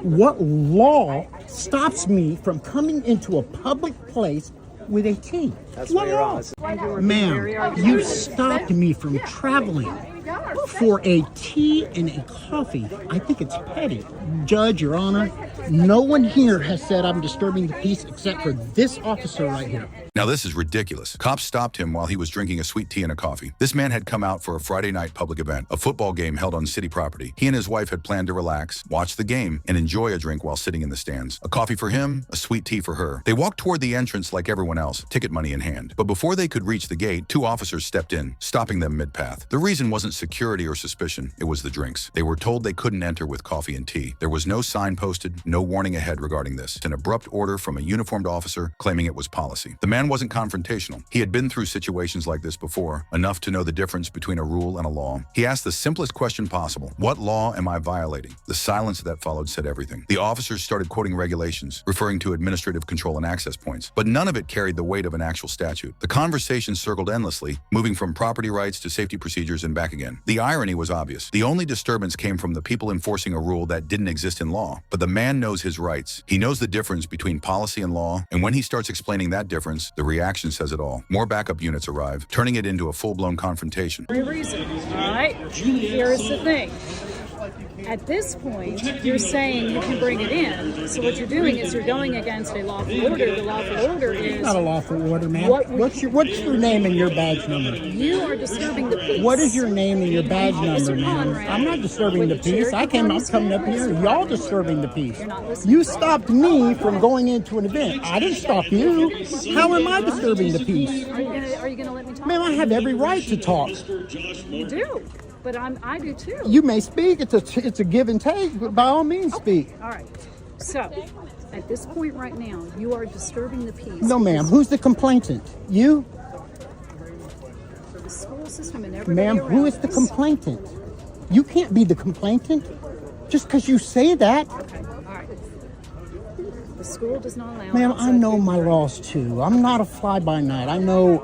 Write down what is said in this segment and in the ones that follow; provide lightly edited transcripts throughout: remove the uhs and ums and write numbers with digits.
What law stops me from coming into a public place with a tea? That's where you're wrong. Ma'am, you stopped me from traveling for a tea and a coffee. I think it's petty. Judge, Your Honor, no one here has said I'm disturbing the peace except for this officer right here. Now this is ridiculous. Cops stopped him while he was drinking a sweet tea and a coffee. This man had come out for a Friday night public event, a football game held on city property. He and his wife had planned to relax, watch the game, and enjoy a drink while sitting in the stands. A coffee for him, a sweet tea for her. They walked toward the entrance like everyone else, ticket money in hand. But before they could reach the gate, two officers stepped in, stopping them mid-path. The reason wasn't security or suspicion, it was the drinks. They were told they couldn't enter with coffee and tea. There was no sign posted, no warning ahead regarding this. An abrupt order from a uniformed officer claiming it was policy. The man wasn't confrontational. He had been through situations like this before, enough to know the difference between a rule and a law. He asked the simplest question possible. What law am I violating? The silence that followed said everything. The officers started quoting regulations, referring to administrative control and access points, but none of it carried the weight of an actual statute. The conversation circled endlessly, moving from property rights to safety procedures and back again. The irony was obvious. The only disturbance came from the people enforcing a rule that didn't exist in law. But the man knows his rights. He knows the difference between policy and law, and when he starts explaining that difference, the reaction says it all. More backup units arrive, turning it into a full-blown confrontation. For a reason, all right? Here's the thing. At this point, you're saying you can bring it in. So what you're doing is you're going against a lawful order. The lawful order is... Not a lawful order, ma'am. What's your name and your badge number? You are disturbing the peace. What is your name and your badge number, ma'am? I'm not disturbing the peace. I'm coming up here. Y'all disturbing the peace. You stopped me from going into an event. I didn't stop you. How am I disturbing the peace? Are you going to let me talk? Ma'am, I have every right to talk. You do. But I do too. You may speak. It's a give and take, but by all means, speak. All right. So, at this point right now, you are disturbing the peace. No, ma'am. Who's the complainant? You? For the school system and everybody Ma'am, who is the complainant? You can't be the complainant just because you say that. Okay. All right. The school does not allow... Ma'am, I know my laws too. I'm not a fly-by-night. I know.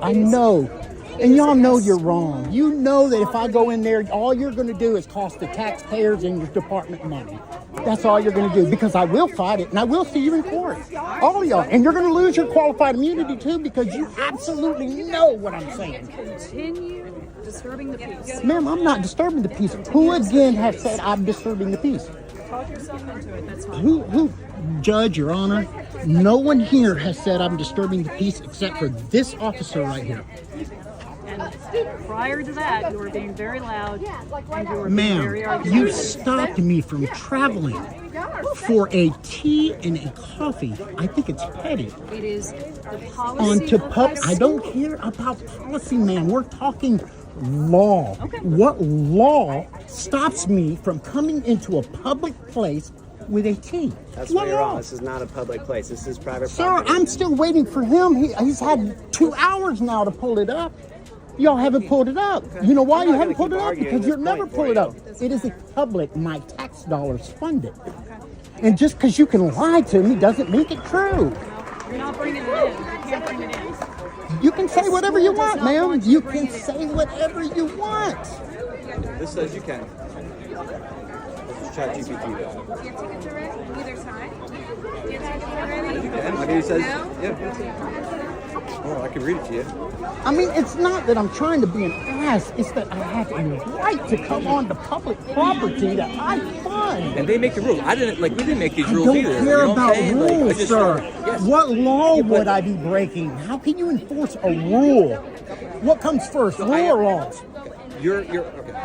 And y'all know you're wrong. You know that if I go in there, all you're going to do is cost the taxpayers and your department money. That's all you're going to do, because I will fight it, and I will see you in court. All of y'all. And you're going to lose your qualified immunity, too, because you absolutely know what I'm saying. Continue disturbing the peace. Ma'am, I'm not disturbing the peace. Who, again, has said I'm disturbing the peace? Talk yourself into it. That's fine. Who? Judge, Your Honor, no one here has said I'm disturbing the peace except for this officer right here. And prior to that, you were being very loud, and you were being very Ma'am, argumentative. you stopped me from traveling for a tea and a coffee. I think it's petty. It is the policy of high I don't school. care about policy, ma'am. We're talking law. Okay. What law stops me from coming into a public place with a tea? That's What where you're law? wrong. This is not a public place. This is private Sir, property. I'm still waiting for him. He's had 2 hours now to pull it up. Y'all haven't pulled it up. You know why I'm you not haven't gonna pulled it keep up? arguing Because this you'll never point pull for it you. up. It is a public, my tax dollars funded. And just because you can lie to me doesn't make it true. You're not bringing it in. You can't bring it in. You can say whatever you school does want, not ma'am. want you You to bring can it in. say whatever you want. This says you can. Let's chat GPT though. Your tickets are ready? Either side? Your tickets are ready? You can. I mean, it says, No? yeah. Oh, I can read it to you. I mean, it's not that I'm trying to be an ass. It's that I have a right to come on to public property that I fund. And they make the rules. We didn't make these I rules don't either. care You know what I'm about saying? Like, I rules, just- sir. Yes. What law Yeah, but- would I be breaking? How can you enforce a rule? What comes first, rule or laws? You're okay.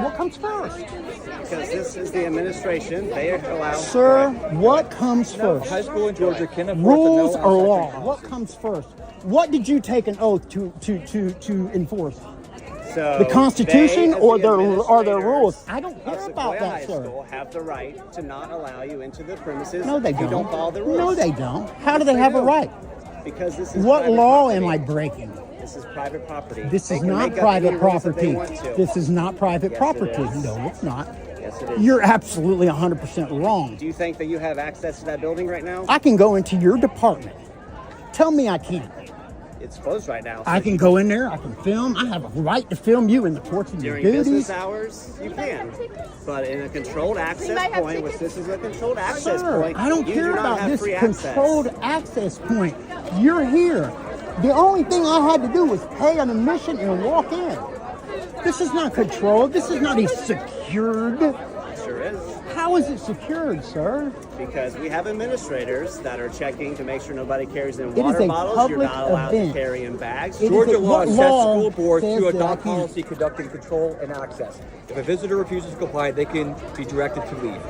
What comes first? Because this is the administration. They allow... Sir, what comes No, first? high school in Georgia can afford Rules to know or on law? subject What policy. comes first? What did you take an oath to enforce? So The Constitution they, as or the their administrators rules? I don't of care about Sequoia that, High sir. School have the right to not allow you into the premises No, they if you don't follow the rules. No, they don't. How do they have a right? Because this is What private law property. am I breaking? This is private property. This They is can not make up private any rules that they property. want to. This is not private Yes, it property. is. No, it's not. Yes, it is. You're absolutely 100% wrong. Do you think that you have access to that building right now? I can go into your department. Tell me I can't. It's closed right now. I can go in there, I can film. I have a right to film you in the course of your During business duties. hours, you can. But in a controlled access point, which this is a controlled access Sir, point, I don't you care do not about have this free controlled access point. You're here. The only thing I had to do was pay an admission and walk in. This is not controlled. This is not a secured. Sure is. How is it secured, sir? Because we have administrators that are checking to make sure nobody carries in It is water a bottles. You're public not allowed event. to carry in bags. It is Georgia a- law what sets law school boards says to that I adopt can't- policy conducting control and access. If a visitor refuses to comply, they can be directed to leave.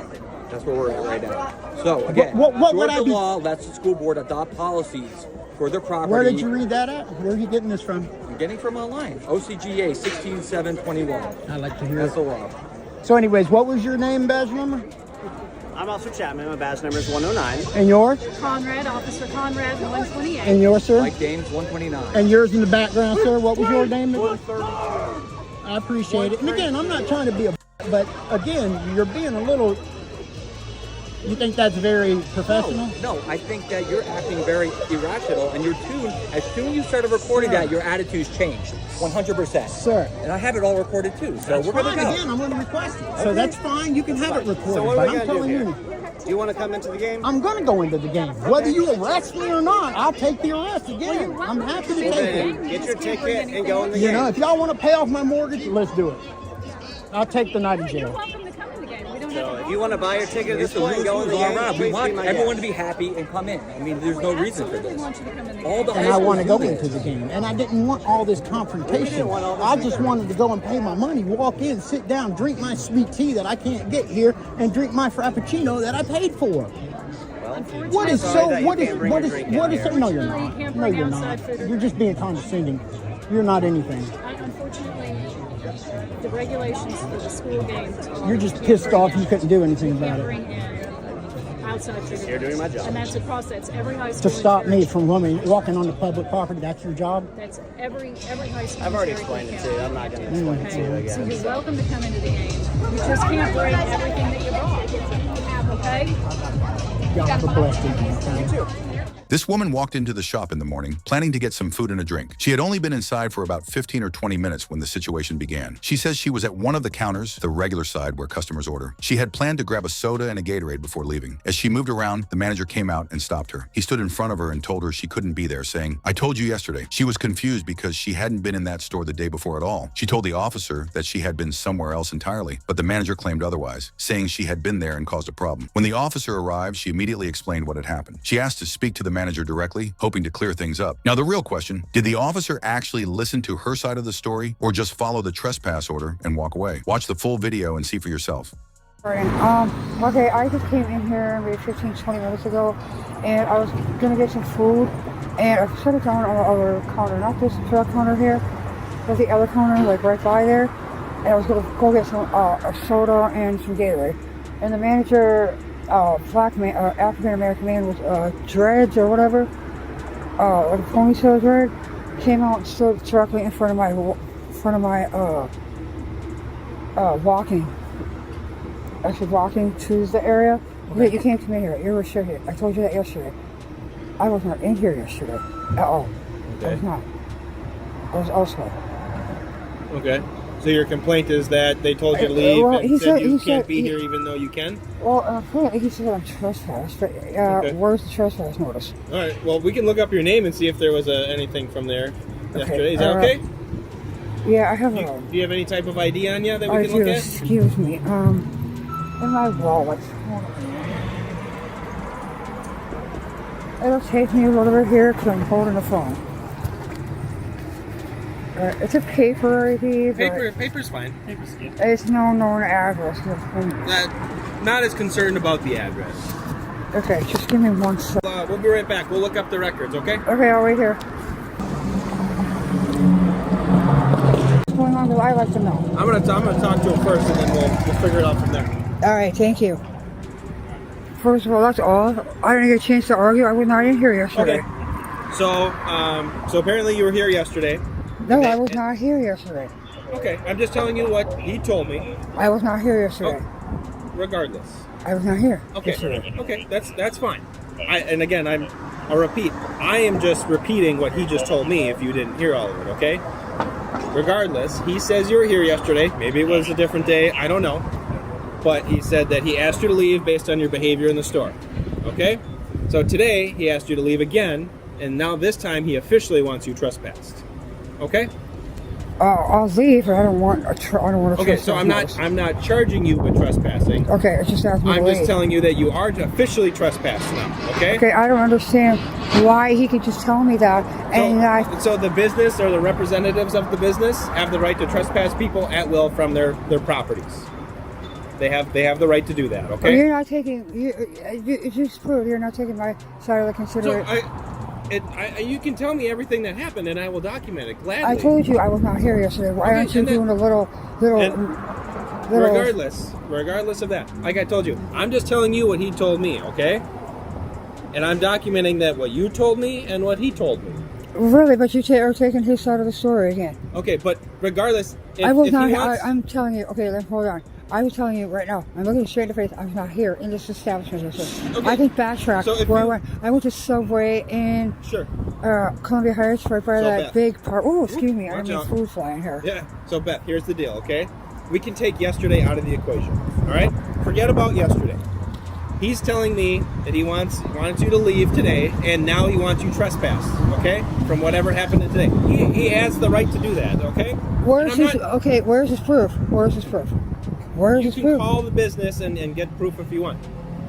That's where we're at right now. So again, What would I Georgia be- law lets the school board adopt policies for their property. Where did you read that at? Where are you getting this from? I'm getting from online. OCGA 16721. I'd like to hear That's it. the law. So anyways, what was your name, badge number? I'm Officer Chapman. My badge number is 109. And yours? Conrad, Officer Conrad, 128. And yours, sir? Mike Gaines 129. And yours in the background, sir? What was your name? I appreciate it. And again, I'm not trying to be a but again, you're being a little. You think that's very professional? No, I think that you're acting very irrational, and your tune, as soon as you started recording Sir. that, your attitude's changed 100%. Sir. And I have it all recorded too, so That's we're going fine. to go. Again, I'm going to request it. So that's fine. You can have it recorded. So what but are we I'm going to do telling here? you, Do you want to come into the game? I'm going to go into the game. Whether you arrest me or not, I'll take the arrest again. I'm happy to Well, take it. then get your ticket and go in the You game. know, if y'all want to pay off my mortgage, let's do it. I'll take the night in You're jail. welcome to come in the game. We don't So have if you want to buy your ticket at this It's the point and go in the rules all game, around. We please want be my everyone guest. to be happy and come in. I mean, there's no We reason for absolutely this. want you to come in the All game. the And I want to go do into this. the game. And I didn't want all this confrontation. I just wanted to go and pay my money, walk in, sit down, drink my sweet tea that I can't get here, and drink my frappuccino that I paid for. What is sorry so? that you What is can't bring what your is drink in what is? here. No, you're Unfortunately, you not. can't No, bring you're outside not. food or You're just being condescending. You're not anything. Unfortunately, the regulations for the school game. You're just pissed off you couldn't do anything You about can't it. bring in outside food. You're doing my job. And that's across. That's every high school. To in stop me Cherokee. from walking on the public property, that's your job? That's every high school. I've in already Cherokee explained it County. to you. I'm not going to explain it to you Okay, so again. you're welcome to come into the game. You just can't bring everything that you brought. Okay? Y'all have a blessed evening. This woman walked into the shop in the morning, planning to get some food and a drink. She had only been inside for about 15 or 20 minutes when the situation began. She says she was at one of the counters, the regular side where customers order. She had planned to grab a soda and a Gatorade before leaving. As she moved around, the manager came out and stopped her. He stood in front of her and told her she couldn't be there, saying, "I told you yesterday." She was confused because she hadn't been in that store the day before at all. She told the officer that she had been somewhere else entirely, but the manager claimed otherwise, saying she had been there and caused a problem. When the officer arrived, she immediately explained what had happened. She asked to speak to the manager directly, hoping to clear things up. Now, the real question, did the officer actually listen to her side of the story or just follow the trespass order and walk away? Watch the full video and see for yourself. Okay, I just came in here maybe 15, 20 minutes ago, and I was gonna get some food, and I set it down on the other counter, not this drug counter here, but the other counter, like right by there, and I was gonna go get some a soda and some Gatorade. And the manager, black man, African-American man with dreads or whatever, like a ponytail dread, came out and stood directly in front of my walking. Actually walking to the area. Okay, you can't come in here. You're restricted. I told you that yesterday. I was not in here yesterday at all. I was not. I was elsewhere. Okay. So your complaint is that they told you to leave Well, and he said said- you he can't said be he- here even though you can? Well, apparently he said I'm trespassed. But, where's the trespass notice? All right. Well, we can look up your name and see if there was anything from there yesterday. Is that okay? Yeah, I have Do you have any type of ID on you that I we can do. look at? Excuse me. In my wallet. It'll take me a little bit here because I'm holding the phone. It's a paper ID, but Paper's fine. Paper's good. it's no known address. Not as concerned about the address. Okay, just give me 1 second. We'll be right back. We'll look up the records, okay? Okay, I'll wait here. What's going on? I'd like to know. I'm gonna talk to him first, and then we'll figure it out from there. All right, thank you. First of all, that's all. I didn't get a chance to argue. I was not in here yesterday. Okay. So apparently you were here yesterday. No, I was not here yesterday. Okay, I'm just telling you what he told me. I was not here yesterday. Regardless. I was not here Okay. yesterday. Okay, that's fine. And again, I'll repeat. I am just repeating what he just told me if you didn't hear all of it, okay? Regardless, he says you were here yesterday. Maybe it was a different day. I don't know. But he said that he asked you to leave based on your behavior in the store, okay? So today, he asked you to leave again, and now this time he officially wants you trespassed, okay? I'll leave, but I don't want to Okay, so I'm not charging you with trespassing. Okay, it's just asking me to I'm just leave. telling you that you are officially trespassed now, okay? Okay, I don't understand why he could just tell me that, and So the business or the representatives of the business have the right to trespass people at will from their properties. They have the right to do that, okay? You're not taking. It's just proof you're not taking my side of the consideration. So you can tell me everything that happened, and I will document it gladly. I told you I was not here yesterday. Why aren't you doing a little? Regardless of that, like I told you, I'm just telling you what he told me, okay? And I'm documenting that what you told me and what he told me. Really, but you are taking his side of the story again. Okay, but regardless, I was not. I'm telling you. Okay, hold on. I was telling you right now. I'm looking you straight in the face. I was not here in this establishment. Okay. I can backtrack. So where I went. I went to Subway in Columbia Heights, right by that big park. Oh, excuse me. I mean, food flying here. Yeah. So Beth, here's the deal. Okay, we can take yesterday out of the equation. All right. Forget about yesterday. He's telling me that he wants you to leave today, and now he wants you trespassed. Okay, from whatever happened today. He has the right to do that. Okay. Where's his proof? Where's his proof? Where's his proof? You can call the business and get proof if you want.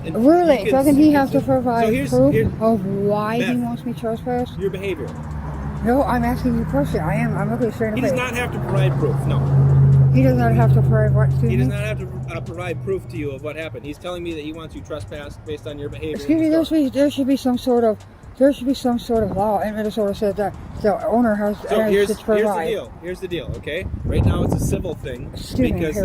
And really? Doesn't he have to provide proof of why Beth, he wants me trespassed? Your behavior. No, I'm asking you personally. I'm looking straight in the face. He does not have to provide proof. No. He does not have to provide what? He does not have to provide proof to you of what happened. He's telling me that he wants you trespassed based on your behavior. Excuse me. There should be some sort of law in Minnesota said that the owner has to provide. Here's the deal. Okay. Right now it's a civil thing because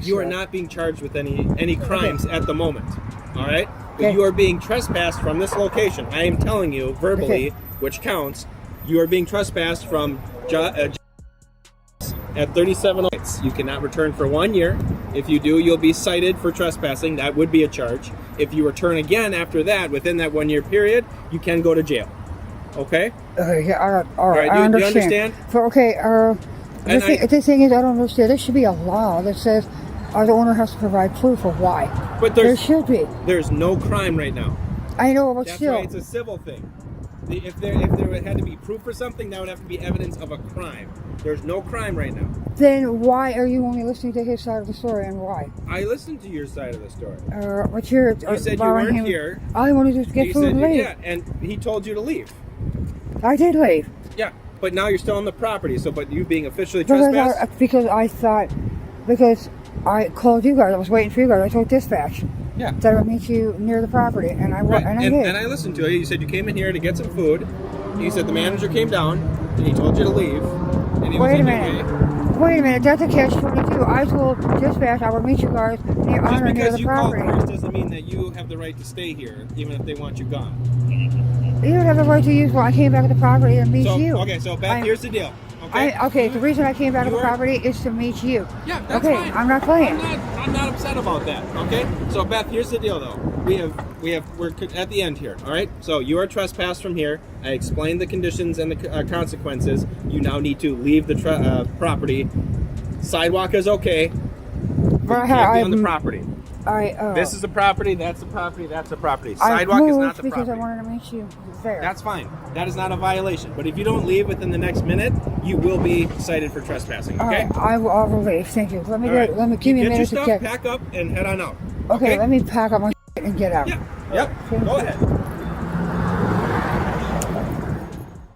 you are not being charged with any crimes at the moment. All right. But you are being trespassed from this location. I am telling you verbally, which counts. You are being trespassed from at 37 lights. You cannot return for 1 year. If you do, you'll be cited for trespassing. That would be a charge. If you return again after that, within that 1 year period, you can go to jail. Okay? Okay, yeah, all right. Do you understand? The thing is, I don't understand. There should be a law that says the owner has to provide proof of why. But there should be. There's no crime right now. I know, but That's still. That's why it's a civil thing. If there had to be proof for something, that would have to be evidence of a crime. There's no crime right now. Then why are you only listening to his side of the story, and why? I listened to your side of the story. But you said you weren't here. All I wanted to get food and leave. Yeah, and he told you to leave. I did leave. Yeah, but now you're still on the property. So, but you being officially trespassed? Because I called you guys. I was waiting for you guys. I told dispatch. Yeah. That I would meet you near the property, and I did. And I listened to you. You said you came in here to get some food. You said the manager came down and he told you to leave. And he Wait a minute. That's a catch-22. I told dispatch I would meet you guys near the property. Just because you called first doesn't mean that you have the right to stay here, even if they want you gone. You don't have the right to use. Well, I came back to the property and meet you. Okay, so Beth, here's the deal. The reason I came back to the property is to meet you. Yeah, that's fine. I'm not playing. I'm not upset about that. Okay, so Beth, here's the deal, though. We're at the end here. All right. So you are trespassed from here. I explained the conditions and the consequences. You now need to leave the property. Sidewalk is okay. But you can't be on the property. This is the property. That's the property. That's the property. Sidewalk is not the property. Because I wanted to meet you there. That's fine. That is not a violation. But if you don't leave within the next minute, you will be cited for trespassing. Okay. I will leave. Thank you. Let me give me a minute to get pack up and head on out. Okay. Let me pack up my and get out. Yeah. Yep. Go ahead.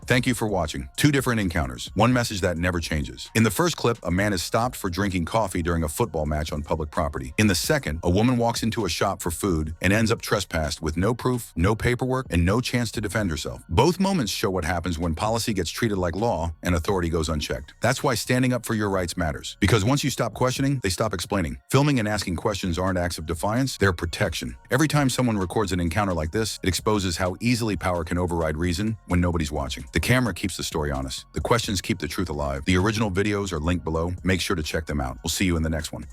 Thank you for watching. Two different encounters. One message that never changes. In the first clip, a man is stopped for drinking coffee during a football match on public property. In the second, a woman walks into a shop for food and ends up trespassed with no proof, no paperwork, and no chance to defend herself. Both moments show what happens when policy gets treated like law and authority goes unchecked. That's why standing up for your rights matters. Because once you stop questioning, they stop explaining. Filming and asking questions aren't acts of defiance, they're protection. Every time someone records an encounter like this, it exposes how easily power can override reason when nobody's watching. The camera keeps the story honest. The questions keep the truth alive. The original videos are linked below. Make sure to check them out. We'll see you in the next one.